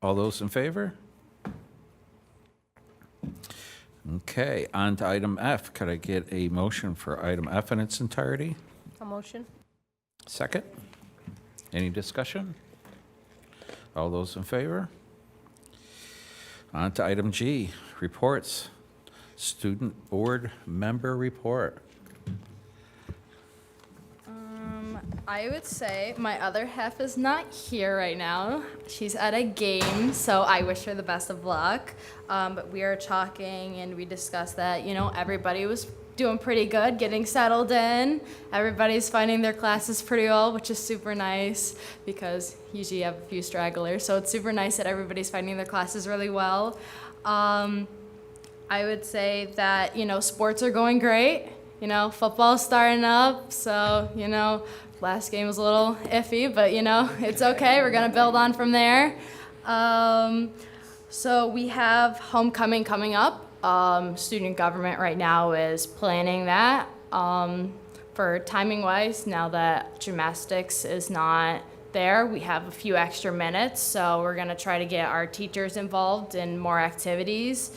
All those in favor? Okay, on to item F. Could I get a motion for item F in its entirety? A motion? Second? Any discussion? All those in favor? On to item G, reports. Student board member report. I would say my other half is not here right now. She's at a game, so I wish her the best of luck. But we are talking and we discussed that, everybody was doing pretty good, getting settled in. Everybody's finding their classes pretty well, which is super nice because usually you have a few stragglers. So it's super nice that everybody's finding their classes really well. I would say that, sports are going great. Football's starting up, so, last game was a little iffy, but, it's okay. We're going to build on from there. So we have homecoming coming up. Student government right now is planning that. For timing-wise, now that gymnastics is not there, we have a few extra minutes, so we're going to try to get our teachers involved in more activities.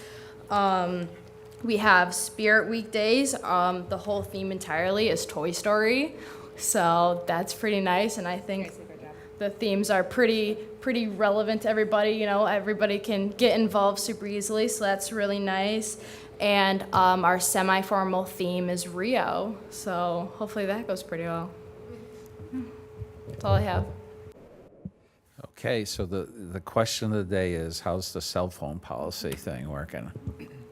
We have Spirit Weekdays. The whole theme entirely is Toy Story, so that's pretty nice. And I think the themes are pretty relevant to everybody. Everybody can get involved super easily, so that's really nice. And our semi-formal theme is Rio, so hopefully that goes pretty well. That's all I have. Okay, so the question of the day is, how's the cell phone policy thing working?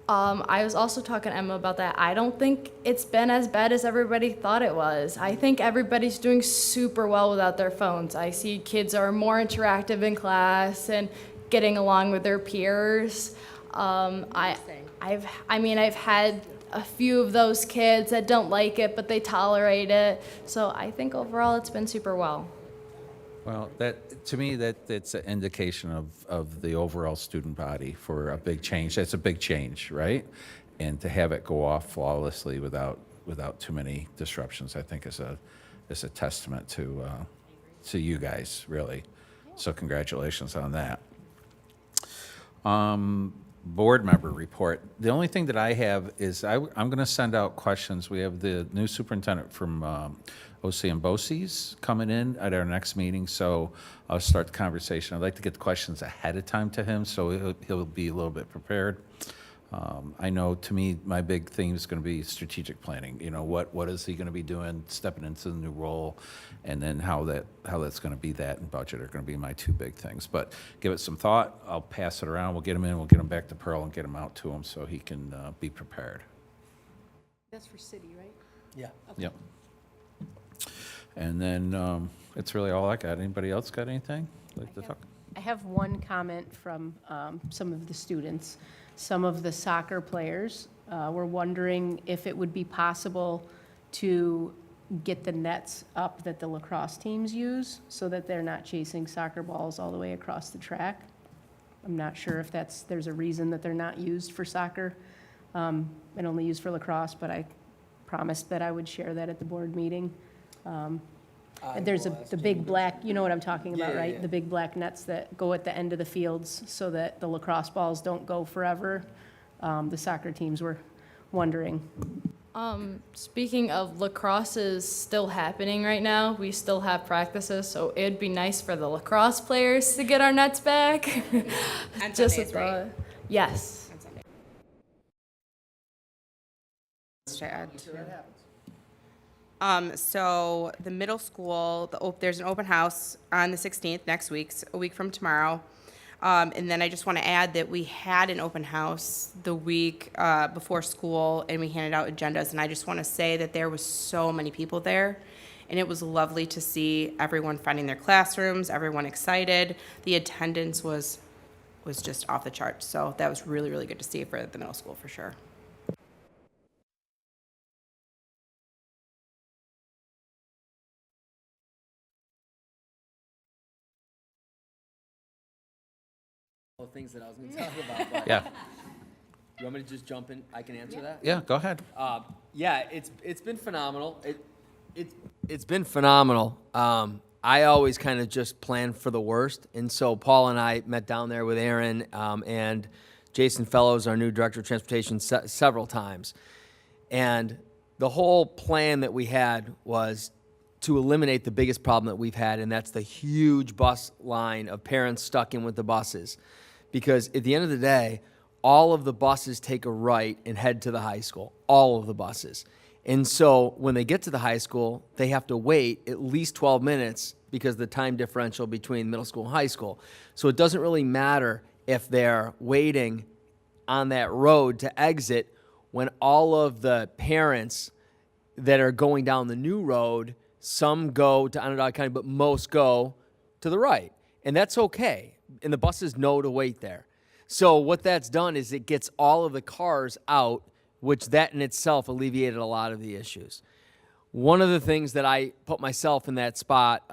I was also talking to Emma about that. I don't think it's been as bad as everybody thought it was. I think everybody's doing super well without their phones. I see kids are more interactive in class and getting along with their peers. I've had a few of those kids that don't like it, but they tolerate it. So I think overall it's been super well. Well, to me, that's an indication of the overall student body for a big change. That's a big change, right? And to have it go off flawlessly without too many disruptions, I think is a testament to you guys, really. So congratulations on that. Board member report. The only thing that I have is I'm going to send out questions. We have the new superintendent from OC and BOCES coming in at our next meeting, so I'll start the conversation. I'd like to get the questions ahead of time to him, so he'll be a little bit prepared. I know, to me, my big theme is going to be strategic planning. What is he going to be doing, stepping into the new role, and then how that's going to be, that and budget are going to be my two big things. But give it some thought. I'll pass it around. We'll get him in. We'll get him back to Pearl and get him out to him so he can be prepared. That's for city, right? Yeah. Okay. Yep. And then it's really all I got. Anybody else got anything like to talk? I have one comment from some of the students. Some of the soccer players were wondering if it would be possible to get the nets up that the lacrosse teams use so that they're not chasing soccer balls all the way across the track. I'm not sure if there's a reason that they're not used for soccer and only used for lacrosse, but I promised that I would share that at the board meeting. And there's the big black, you know what I'm talking about, Yeah, right? yeah. The big black nets that go at the end of the fields so that the lacrosse balls don't go forever. The soccer teams were wondering. Speaking of, lacrosse is still happening right now. We still have practices, so it'd be nice for the lacrosse players to get our nets back. On Just Sundays, a thought. right? Yes. On Sunday. To add to. So the middle school, there's an open house on the 16th, next week, a week from tomorrow. And then I just want to add that we had an open house the week before school, and we handed out agendas. And I just want to say that there was so many people there, and it was lovely to see everyone finding their classrooms, everyone excited. The attendance was just off the charts. So that was really, really good to see for the middle school for sure. Things that I was going to talk about. But Yeah. You want me to just jump in? I can answer that. Yeah, go ahead. Yeah, it's been phenomenal. It's been phenomenal. I always kind of just plan for the worst. And so Paul and I met down there with Aaron and Jason Fellows, our new director of transportation, several times. And the whole plan that we had was to eliminate the biggest problem that we've had, and that's the huge bus line of parents stuck in with the buses. Because at the end of the day, all of the buses take a right and head to the high school, all of the buses. And so when they get to the high school, they have to wait at least 12 minutes because of the time differential between middle school and high school. So it doesn't really matter if they're waiting on that road to exit when all of the parents that are going down the new road, some go to Onondaga County, but most go to the right. And that's okay. And the buses know to wait there. So what that's done is it gets all of the cars out, which that in itself alleviated a lot of the issues. One of the things that I put myself in that spot,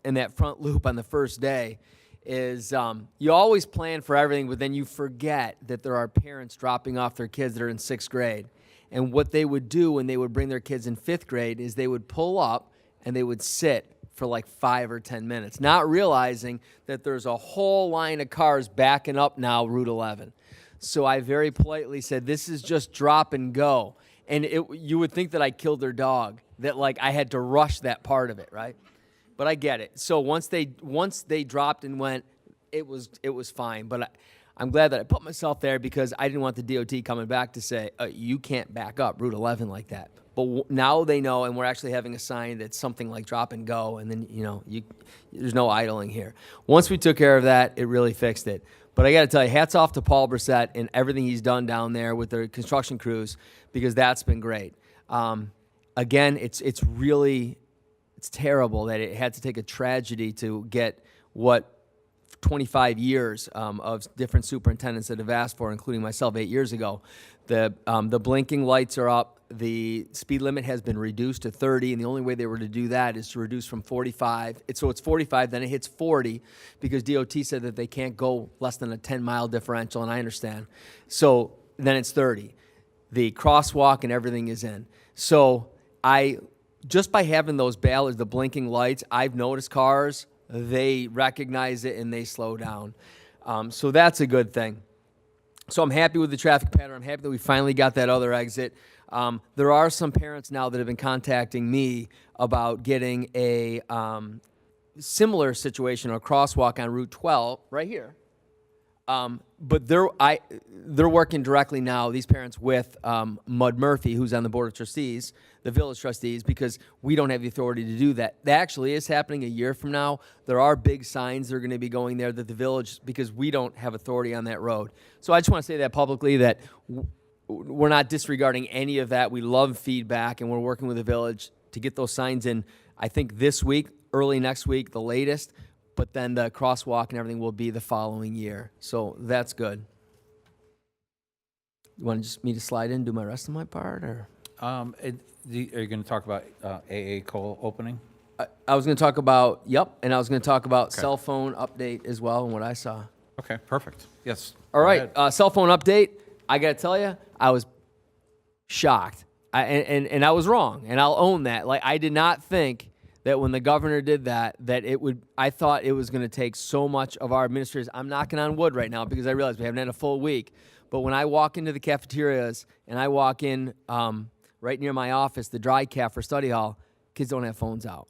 in that front loop on the first day, is you always plan for everything, but then you forget that there are parents dropping off their kids that are in 6th grade. And what they would do when they would bring their kids in 5th grade is they would pull up and they would sit for like 5 or 10 minutes, not realizing that there's a whole line of cars backing up now Route 11. So I very politely said, this is just drop and go. And you would think that I killed their dog, that like I had to rush that part of it, right? But I get it. So once they dropped and went, it was fine. But I'm glad that I put myself there because I didn't want the DOT coming back to say, you can't back up Route 11 like that. But now they know, and we're actually having a sign that's something like drop and go, and then, there's no idling here. Once we took care of that, it really fixed it. But I got to tell you, hats off to Paul Brissett and everything he's done down there with the construction crews, because that's been great. Again, it's terrible that it had to take a tragedy to get what 25 years of different superintendents that have asked for, including myself 8 years ago. The blinking lights are up. The speed limit has been reduced to 30, and the only way they were to do that is to reduce from 45. So it's 45, then it hits 40, because DOT said that they can't go less than a 10-mile differential, and I understand. So then it's 30. The crosswalk and everything is in. So just by having those ballards, the blinking lights, I've noticed cars, they recognize it and they slow down. So that's a good thing. So I'm happy with the traffic pattern. I'm happy that we finally got that other exit. There are some parents now that have been contacting me about getting a similar situation, or a crosswalk on Route 12 right here. But they're working directly now, these parents, with Mud Murphy, who's on the Board of Trustees, the Village Trustees, because we don't have the authority to do that. That actually is happening a year from now. There are big signs that are going to be going there that the village, because we don't have authority on that road. So I just want to say that publicly, that we're not disregarding any of that. We love feedback, and we're working with the village to get those signs in, I think this week, early next week, the latest. But then the crosswalk and everything will be the following year. So that's good. You want me to slide in and do my rest of my part? Or Are you going to talk about AA Cole opening? I was going to talk about, and I was going to talk about cell phone update as well and what I saw. Okay, perfect. Yes. All go right, ahead. cell phone update. I got to tell you, I was shocked. And I was wrong, and I'll own that. Like, I did not think that when the governor did that I thought it was going to take so much of our administrators. I'm knocking on wood right now because I realize we haven't had a full week. But when I walk into the cafeterias and I walk in right near my office, the dry caf for study hall, kids don't have phones out.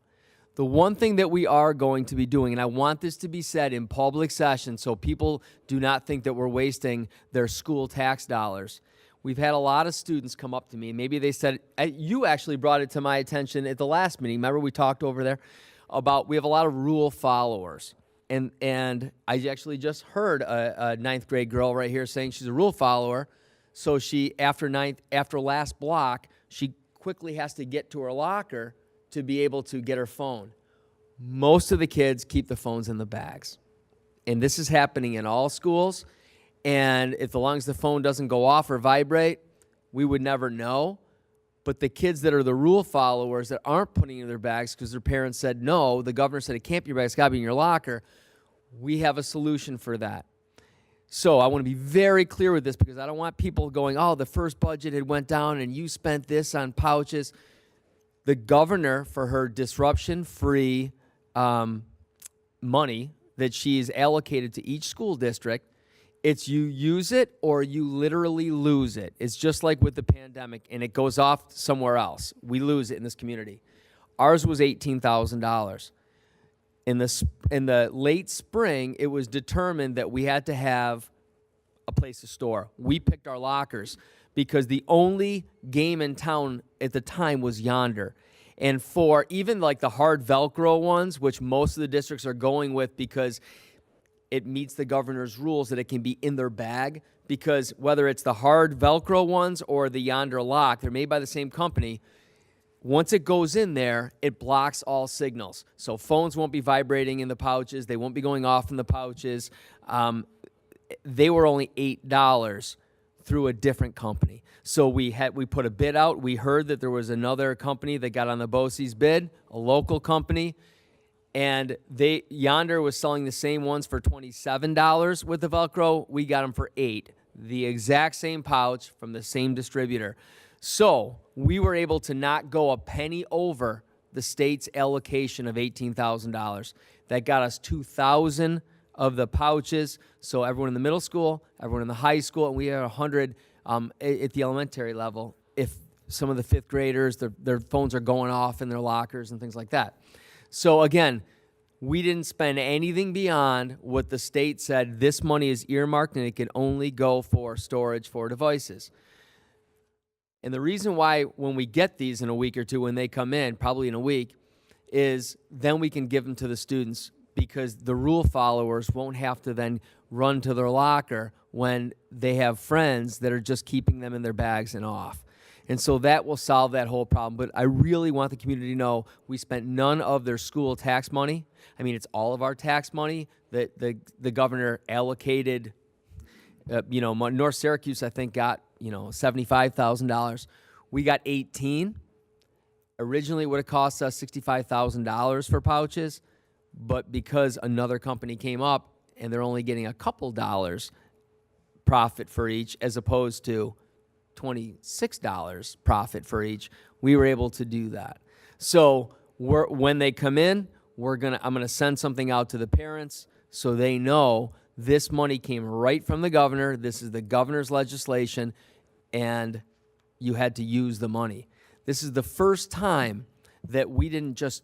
The one thing that we are going to be doing, and I want this to be said in public session so people do not think that we're wasting their school tax dollars. We've had a lot of students come up to me. Maybe they said, you actually brought it to my attention at the last meeting. Remember we talked over there about we have a lot of rule followers. And I actually just heard a 9th grade girl right here saying she's a rule follower. So she, after last block, she quickly has to get to her locker to be able to get her phone. Most of the kids keep the phones in the bags. And this is happening in all schools. And as long as the phone doesn't go off or vibrate, we would never know. But the kids that are the rule followers that aren't putting it in their bags because their parents said no, the governor said it can't be in your bag, it's got to be in your locker, we have a solution for that. So I want to be very clear with this because I don't want people going, oh, the first budget had went down and you spent this on pouches. The governor, for her disruption-free money that she's allocated to each school district. It's you use it or you literally lose it. It's just like with the pandemic, and it goes off somewhere else. We lose it in this community. Ours was $18,000. In the late spring, it was determined that we had to have a place to store. We picked our lockers because the only game in town at the time was Yonder. And for even like the hard Velcro ones, which most of the districts are going with because it meets the governor's rules that it can be in their bag, because whether it's the hard Velcro ones or the Yonder lock, they're made by the same company. Once it goes in there, it blocks all signals. So phones won't be vibrating in the pouches. They won't be going off in the pouches. They were only $8 through a different company. So we put a bid out. We heard that there was another company that got on the BOCES bid, a local company, and Yonder was selling the same ones for $27 with the Velcro. We got them for $8, the exact same pouch from the same distributor. So we were able to not go a penny over the state's allocation of $18,000. That got us 2,000 of the pouches. So everyone in the middle school, everyone in the high school, and we had 100 at the elementary level. If some of the fifth graders, their phones are going off in their lockers and things like that. So again, we didn't spend anything beyond what the state said. This money is earmarked and it can only go for storage for devices. And the reason why when we get these in a week or two, when they come in, probably in a week, is then we can give them to the students, because the rule followers won't have to then run to their locker when they have friends that are just keeping them in their bags and off. And so that will solve that whole problem. But I really want the community to know we spent none of their school tax money. I mean, it's all of our tax money that the governor allocated. North Syracuse, I think, got, $75,000. We got 18. Originally, it would have cost us $65,000 for pouches, but because another company came up and they're only getting a couple dollars profit for each, as opposed to $26 profit for each, we were able to do that. So when they come in, I'm gonna send something out to the parents so they know this money came right from the governor. This is the governor's legislation, and you had to use the money. This is the first time that we didn't just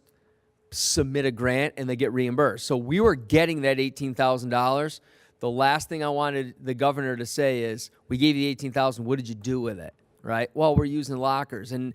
submit a grant and they get reimbursed. So we were getting that $18,000. The last thing I wanted the governor to say is, we gave you $18,000, what did you do with it, right? Well, we're using lockers. And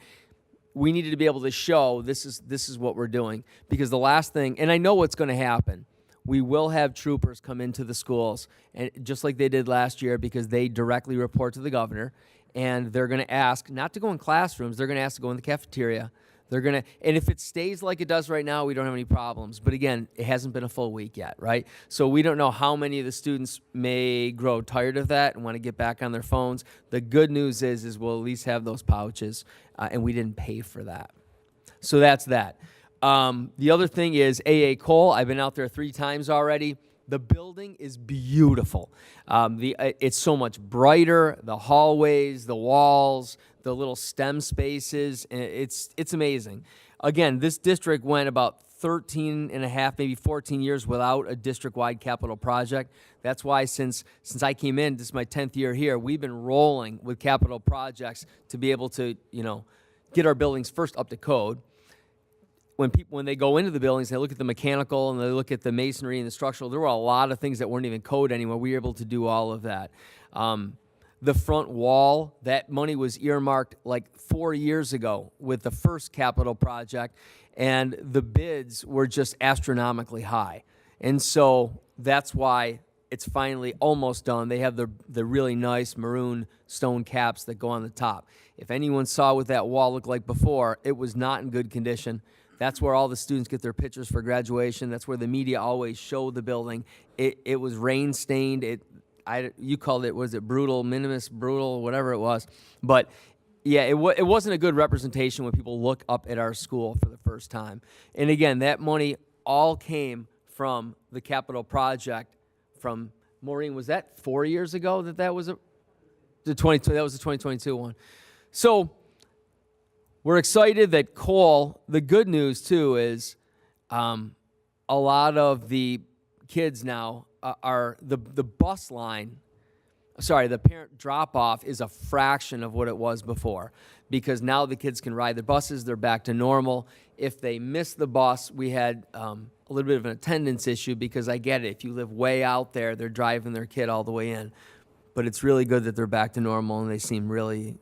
we needed to be able to show this is what we're doing. Because the last thing, and I know what's going to happen, we will have troopers come into the schools, and just like they did last year, because they directly report to the governor, and they're going to ask not to go in classrooms, they're going to ask to go in the cafeteria. And if it stays like it does right now, we don't have any problems. But again, it hasn't been a full week yet, right? So we don't know how many of the students may grow tired of that and want to get back on their phones. The good news is we'll at least have those pouches, and we didn't pay for that. So that's that. The other thing is AA Cole. I've been out there 3 times already. The building is beautiful. It's so much brighter. The hallways, the walls, the little STEM spaces, it's amazing. Again, this district went about 13 and a half, maybe 14 years without a district-wide capital project. That's why since I came in, this is my 10th year here, we've been rolling with capital projects to be able to, get our buildings first up to code. When they go into the buildings, they look at the mechanical and they look at the masonry and the structural. There were a lot of things that weren't even code anymore. We were able to do all of that. The front wall, that money was earmarked like 4 years ago with the first capital project, and the bids were just astronomically high. And so that's why it's finally almost done. They have the really nice maroon stone caps that go on the top. If anyone saw what that wall looked like before, it was not in good condition. That's where all the students get their pictures for graduation. That's where the media always show the building. It was rain stained. You called it, was it brutal, minimus brutal, whatever it was. But yeah, it wasn't a good representation when people look up at our school for the first time. And again, that money all came from the capital project from Maureen. Was that 4 years ago that was the 2022 one? So we're excited that Cole, the good news too is a lot of the kids now are the bus line. Sorry, the parent drop-off is a fraction of what it was before, because now the kids can ride the buses, they're back to normal. If they miss the bus, we had a little bit of an attendance issue, because I get it, if you live way out there, they're driving their kid all the way in. But it's really good that they're back to normal, and they seem really,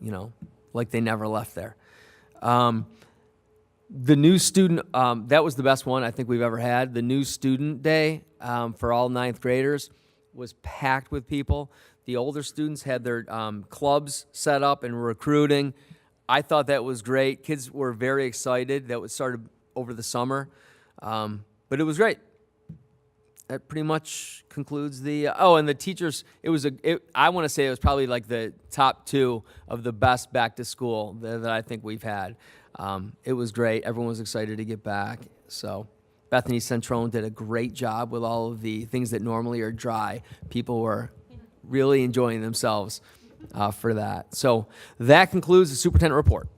like they never left there. The new student, that was the best one I think we've ever had. The new student day for all ninth graders was packed with people. The older students had their clubs set up and were recruiting. I thought that was great. Kids were very excited. That was started over the summer, but it was great. That pretty much concludes the. And the teachers. I want to say it was probably like the top 2 of the best back to school that I think we've had. It was great. Everyone was excited to get back. So Bethany Centrone did a great job with all of the things that normally are dry. People were really enjoying themselves for that. So that concludes the superintendent report.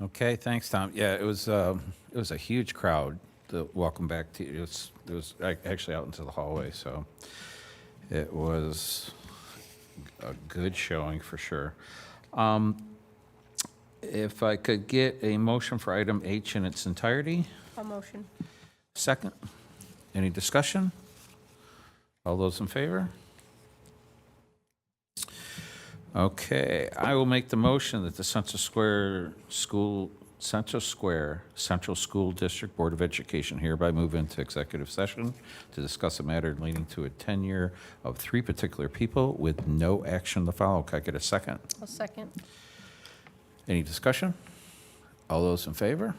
Okay, thanks, Tom. Yeah, it was a huge crowd. The welcome back to you. It was actually out into the hallway, so it was a good showing for sure. If I could get a motion for item H in its entirety. A motion. Second. Any discussion? All those in favor? Okay, I will make the motion that the Central School District Board of Education hereby move into executive session to discuss a matter leading to a tenure of 3 particular people with no action to follow. Can I get a second? A second. Any discussion? All those in favor?